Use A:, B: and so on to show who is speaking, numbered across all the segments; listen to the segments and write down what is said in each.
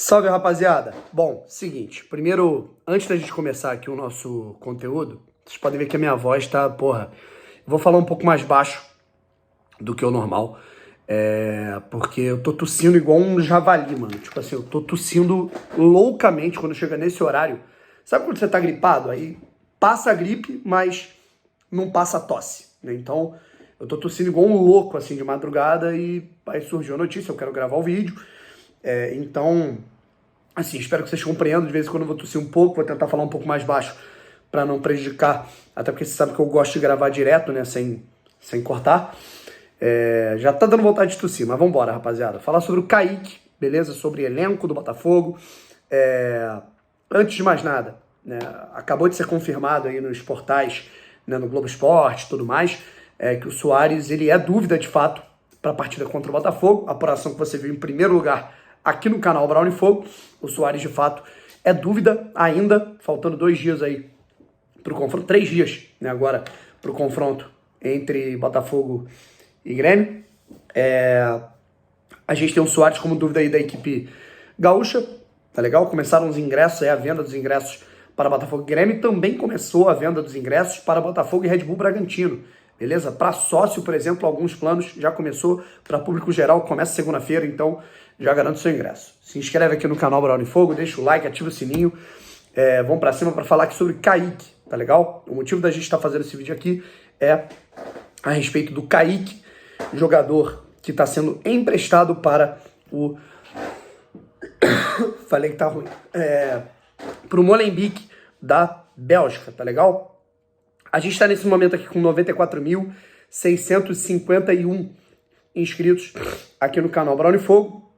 A: Salve, rapaziada! Bom, seguinte, primeiro, antes da gente começar aqui o nosso conteúdo, vocês podem ver que a minha voz tá, eu vou falar um pouco mais baixo do que o normal, porque eu tô tossindo igual um javali, mano. Tipo assim, eu tô tossindo loucamente quando chega nesse horário. Sabe quando você tá gripado? Aí passa a gripe, mas não passa a tosse, né? Então, eu tô tossindo igual um louco, assim, de madrugada, e aí surgiu a notícia, eu quero gravar o vídeo. Então, assim, espero que vocês compreendam. De vez em quando eu vou tossir um pouco, vou tentar falar um pouco mais baixo para não prejudicar, até porque você sabe que eu gosto de gravar direto, né, sem cortar. Já tá dando vontade de tossir, mas vambora, rapaziada. Falar sobre o Kaique, beleza? Sobre elenco do Botafogo. Antes de mais nada, né, acabou de ser confirmado aí nos portais, né, no Globo Esporte e tudo mais, que o Soares, ele é dúvida de fato para a partida contra o Botafogo. A apuração que você viu em primeiro lugar aqui no canal Brown e Fogo. O Soares, de fato, é dúvida ainda, faltando 2 dias aí pro confronto, 3 dias, né, agora pro confronto entre Botafogo e Grêmio. A gente tem o Soares como dúvida aí da equipe gaúcha, tá legal? Começaram os ingressos, a venda dos ingressos para Botafogo e Grêmio. Também começou a venda dos ingressos para Botafogo e Red Bull Bragantino, beleza? Para sócio, por exemplo, alguns planos já começou. Para público geral, começa segunda-feira, então já garanto seu ingresso. Se inscreve aqui no canal Brown e Fogo, deixa o like, ativa o sininho. Vamos para cima para falar aqui sobre Kaique, tá legal? O motivo da gente estar fazendo esse vídeo aqui é a respeito do Kaique, jogador que está sendo emprestado para o... Falei que tá ruim. Para o Molenbeek da Bélgica, tá legal? A gente está nesse momento aqui com 94.651 inscritos aqui no canal Brown e Fogo.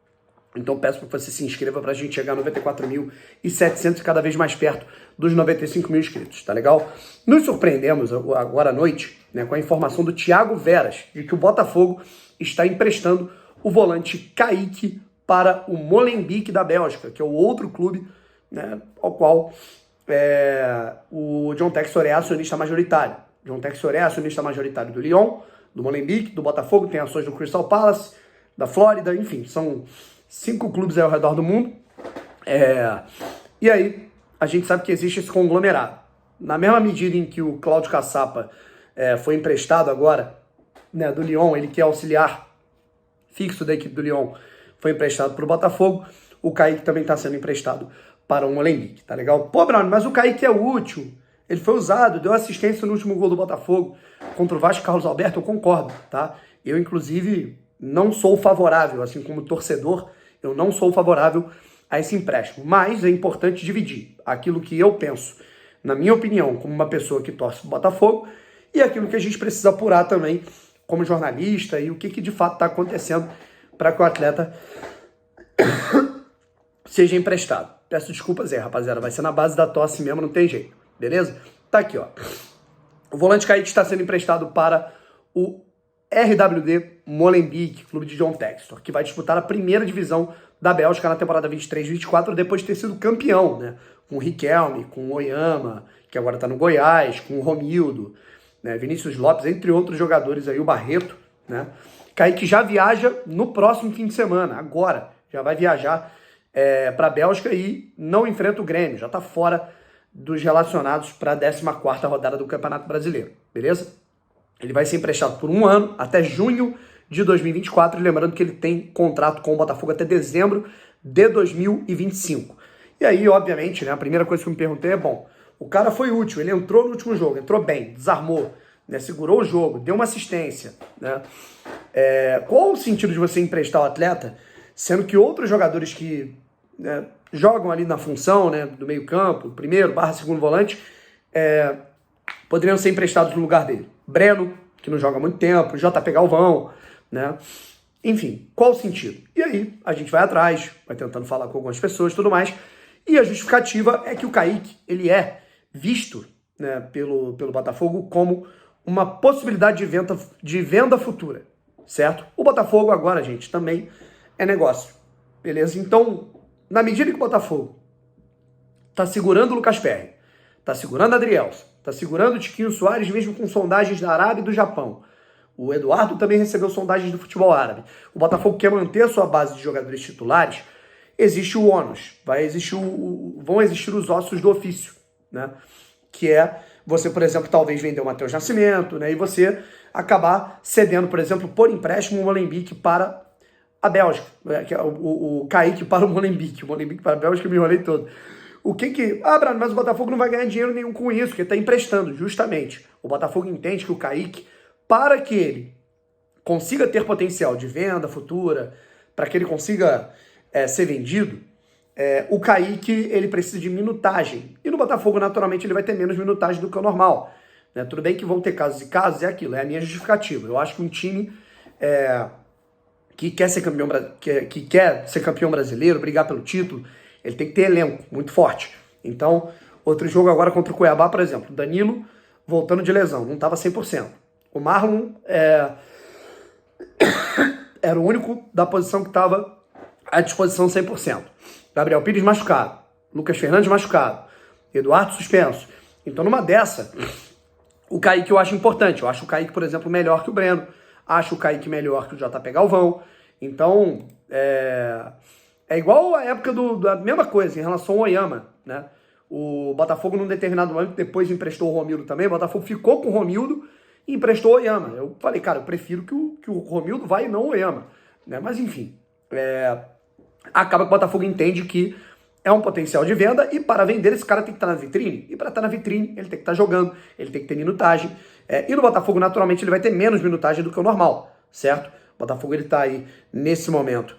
A: Então peço para você se inscreva para a gente chegar a 94.700, cada vez mais perto dos 95 mil inscritos, tá legal? Nos surpreendemos agora à noite, né, com a informação do Thiago Veras de que o Botafogo está emprestando o volante Kaique para o Molenbeek da Bélgica, que é o outro clube, né, ao qual o John Textor é acionista majoritário. John Textor é acionista majoritário do Lyon, do Molenbeek, do Botafogo, tem ações do Crystal Palace, da Flórida, enfim, são 5 clubes aí ao redor do mundo. E aí, a gente sabe que existe esse conglomerado. Na mesma medida em que o Cláudio Caçapa foi emprestado agora, né, do Lyon, ele que é auxiliar fixo da equipe do Lyon, foi emprestado para o Botafogo, o Kaique também está sendo emprestado para o Molenbeek, tá legal? Pô, Bruno, mas o Kaique é útil, ele foi usado, deu assistência no último gol do Botafogo contra o Vasco Carlos Alberto, eu concordo, tá? Eu, inclusive, não sou favorável, assim como torcedor, eu não sou favorável a esse empréstimo, mas é importante dividir aquilo que eu penso, na minha opinião, como uma pessoa que torce para o Botafogo, e aquilo que a gente precisa apurar também como jornalista e o que de fato está acontecendo para que o atleta seja emprestado. Peço desculpas aí, rapaziada, vai ser na base da tosse mesmo, não tem jeito, beleza? Tá aqui, ó. O volante Kaique está sendo emprestado para o RWD Molenbeek, clube de John Textor, que vai disputar a primeira divisão da Bélgica na temporada 23-24, depois de ter sido campeão, né? Com o Riquelme, com o Oyama, que agora está no Goiás, com o Romildo, né? Vinícius Lopes, entre outros jogadores aí, o Barreto, né? Kaique já viaja no próximo fim de semana, agora, já vai viajar para a Bélgica e não enfrenta o Grêmio, já está fora dos relacionados para a 14ª rodada do Campeonato Brasileiro, beleza? Ele vai ser emprestado por 1 ano, até junho de 2024, e lembrando que ele tem contrato com o Botafogo até dezembro de 2025. E aí, obviamente, né, a primeira coisa que eu me perguntei bom, o cara foi útil, ele entrou no último jogo, entrou bem, desarmou, né, segurou o jogo, deu uma assistência, né? Qual o sentido de você emprestar o atleta, sendo que outros jogadores que, né, jogam ali na função, né, do meio campo, primeiro / segundo volante, poderiam ser emprestados no lugar dele? Breno, que não joga há muito tempo, JP Galvão, né? Enfim, qual o sentido? E aí, a gente vai atrás, vai tentando falar com algumas pessoas e tudo mais, e a justificativa é que o Kaique, ele é visto, né, pelo Botafogo como uma possibilidade de venda futura, certo? O Botafogo agora, gente, também é negócio, beleza? Então, na medida que o Botafogo tá segurando o Lucas Perry, tá segurando o Adrielson, tá segurando o Tiquinho Soares, mesmo com sondagens da Arábia e do Japão. O Eduardo também recebeu sondagens do futebol árabe. O Botafogo quer manter a sua base de jogadores titulares. existe o ônus, vão existir os ossos do ofício, né? Que é você, por exemplo, talvez vender o Matheus Nascimento, né? E você acabar cedendo, por exemplo, por empréstimo o Molenbeek para a Bélgica, que é o Kaique para o Molenbeek para a Bélgica, eu me enrolei todo. Brano, mas o Botafogo não vai ganhar dinheiro nenhum com isso, porque está emprestando, justamente. O Botafogo entende que o Kaique, para que ele consiga ter potencial de venda futura, para que ele consiga ser vendido, o Kaique ele precisa de minutagem. E no Botafogo, naturalmente, ele vai ter menos minutagem do que o normal. Né? Tudo bem que vão ter casos e casos, é aquilo, é a minha justificativa. Eu acho que um time que quer ser campeão brasileiro, brigar pelo título, ele tem que ter elenco muito forte. Então, outro jogo agora contra o Cuiabá, por exemplo, Danilo voltando de lesão, não estava 100%. O Marlon era o único da posição que estava à disposição 100%. Gabriel Pires machucado, Lucas Fernandes machucado, Eduardo suspenso. Então, numa dessa, o Kaique eu acho importante. Eu acho o Kaique, por exemplo, melhor que o Breno. Acho o Kaique melhor que o JP Galvão. Então, é igual a época da mesma coisa em relação ao Oyama, né? O Botafogo, num determinado momento, depois emprestou o Romildo também. O Botafogo ficou com o Romildo e emprestou o Oyama. Eu falei, cara, eu prefiro que o Romildo vá e não o Oyama. Né? Mas, enfim, acaba que o Botafogo entende que é um potencial de venda e para vender esse cara tem que estar na vitrine. E para estar na vitrine, ele tem que estar jogando, ele tem que ter minutagem. E no Botafogo, naturalmente, ele vai ter menos minutagem do que o normal, certo? O Botafogo, ele tá aí, nesse momento,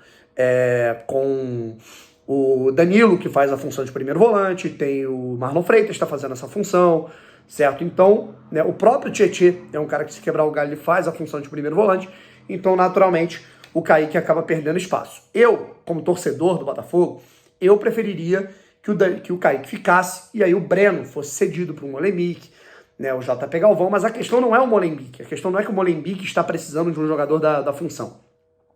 A: com o Danilo, que faz a função de primeiro volante, tem o Marlon Freitas, que está fazendo essa função, certo? Então, né, o próprio Tietê é um cara que, se quebrar o galho, ele faz a função de primeiro volante. Então, naturalmente, o Kaique acaba perdendo espaço. Eu, como torcedor do Botafogo, eu preferiria que o Kaique ficasse e aí o Breno fosse cedido para o Molenbeek, né, o JP Galvão, mas a questão não é o Molenbeek, a questão não é que o Molenbeek está precisando de um jogador da função.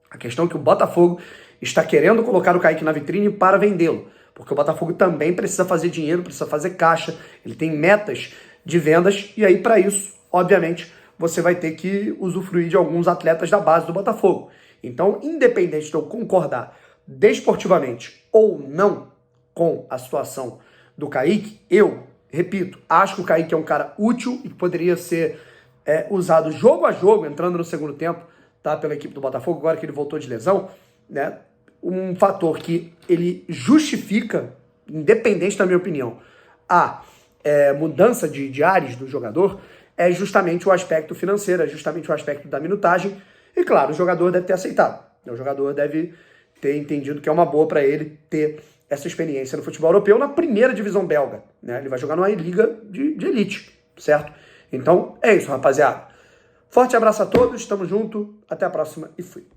A: A questão é que o Botafogo está querendo colocar o Kaique na vitrine para vendê-lo, porque o Botafogo também precisa fazer dinheiro, precisa fazer caixa, ele tem metas de vendas, e aí para isso, obviamente, você vai ter que usufruir de alguns atletas da base do Botafogo. Então, independente de eu concordar desportivamente ou não com a situação do Kaique, eu, repito, acho que o Kaique é um cara útil e poderia ser usado jogo a jogo, entrando no segundo tempo, tá, pela equipe do Botafogo, agora que ele voltou de lesão, né? Um fator que ele justifica, independente da minha opinião, a mudança de ares do jogador é justamente o aspecto financeiro, é justamente o aspecto da minutagem. E claro, o jogador deve ter aceitado. O jogador deve ter entendido que é uma boa para ele ter essa experiência no futebol europeu na primeira divisão belga. Né? Ele vai jogar numa liga de elite, certo? Então é isso, rapaziada. Forte abraço a todos, tamo junto, até a próxima e fui.